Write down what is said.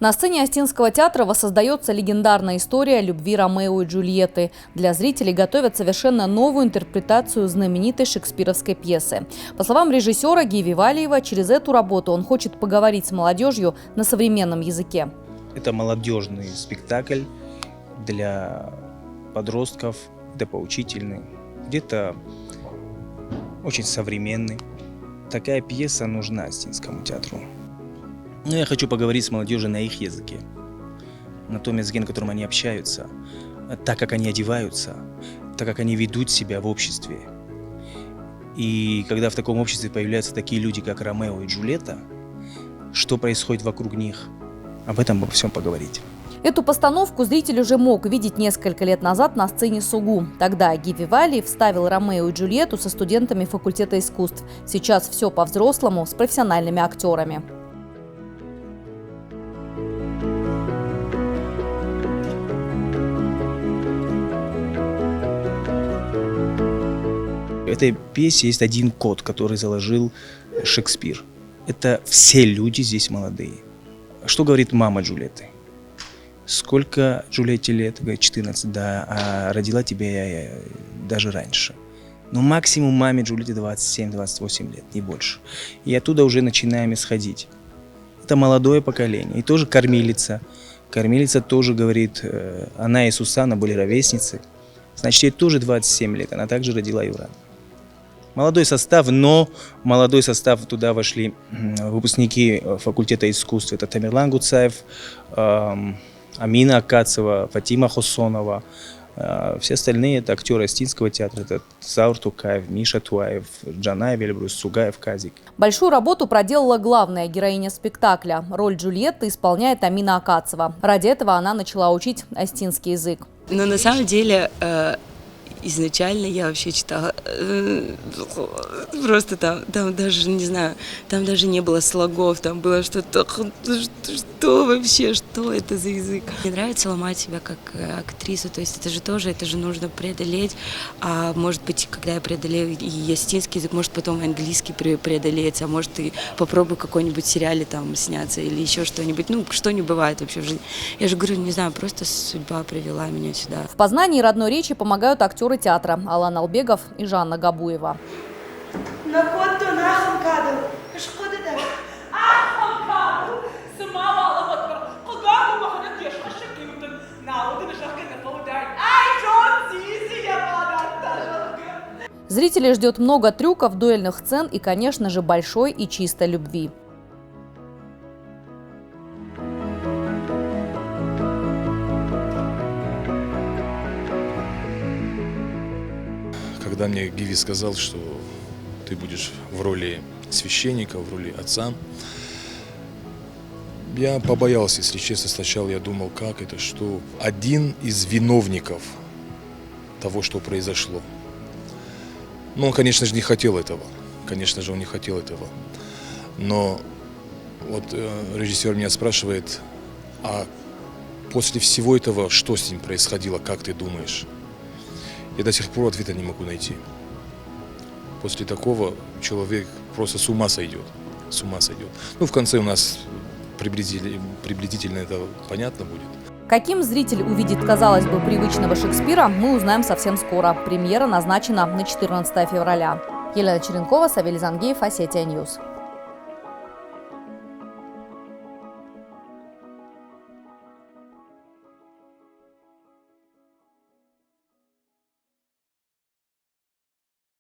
На сцене Остинского театра воссоздается легендарная история любви Ромео и Джульетты. Для зрителей готовят совершенно новую интерпретацию знаменитой шекспировской пьесы. По словам режиссера Гии Вивалиева, через эту работу он хочет поговорить с молодежью на современном языке. Это молодежный спектакль для подростков, где-то поучительный, где-то очень современный. Такая пьеса нужна Остинскому театру. Но я хочу поговорить с молодежью на их языке, на том языке, на котором они общаются, так, как они одеваются, так, как они ведут себя в обществе. И когда в таком обществе появляются такие люди, как Ромео и Джульетта, что происходит вокруг них, об этом обо всем поговорить. Эту постановку зритель уже мог видеть несколько лет назад на сцене СУГУ. Тогда Гии Вивалиев вставил Ромео и Джульетту со студентами факультета искусств. Сейчас все по-взрослому, с профессиональными актерами. В этой пьесе есть один код, который заложил Шекспир. Это все люди здесь молодые. Что говорит мама Джульетты? Сколько Джульетте лет? Говорит, 14, да, а родила тебя я даже раньше. Но максимум маме Джульетте 27-28 лет, не больше. И оттуда уже начинаем исходить. Это молодое поколение. И тоже кормилица. Кормилица тоже говорит, она и Сусанна были ровесницы. Значит, ей тоже 27 лет, она также родила Юрана. Молодой состав, но молодой состав туда вошли выпускники факультета искусств. Это Тамерлан Гуцаев, Амина Акацева, Фатима Хосонова. Все остальные это актеры Остинского театра. Это Заур Тукаев, Миша Туаев, Джанаев, Эльбрус, Сугаев, Казик. Большую работу проделала главная героиня спектакля. Роль Джульетты исполняет Амина Акацева. Ради этого она начала учить остинский язык. Но на самом деле изначально я вообще читала просто там даже, не знаю, там даже не было слогов, там было что-то, что вообще, что это за язык. Мне нравится ломать себя как актрису, то есть это же нужно преодолеть, а может быть, когда я преодолею и остинский язык, может потом английский преодолеется, а может и попробую в какой-нибудь сериале там сняться или еще что-нибудь, ну, что не бывает вообще в жизни. Я же говорю, не знаю, просто судьба привела меня сюда. В познании родной речи помогают актеры театра Алан Албегов и Жанна Габуева. Зрителей ждет много трюков, дуэльных сцен и, конечно же, большой и чистой любви. Когда мне Гиви сказал, что ты будешь в роли священника, в роли отца, я побоялся, если честно. Сначала я думал, как это, что один из виновников того, что произошло. Но он, конечно же, не хотел этого. Конечно же, он не хотел этого. Но вот режиссер меня спрашивает, а после всего этого, что с ним происходило, как ты думаешь? Я до сих пор ответа не могу найти. После такого человек просто с ума сойдет. С ума сойдет. Ну, в конце у нас приблизительно это понятно будет. Каким зритель увидит, казалось бы, привычного Шекспира, мы узнаем совсем скоро. Премьера назначена на 14 февраля. Елена Черенкова, Савелий Зангеев, Осетия Ньюс.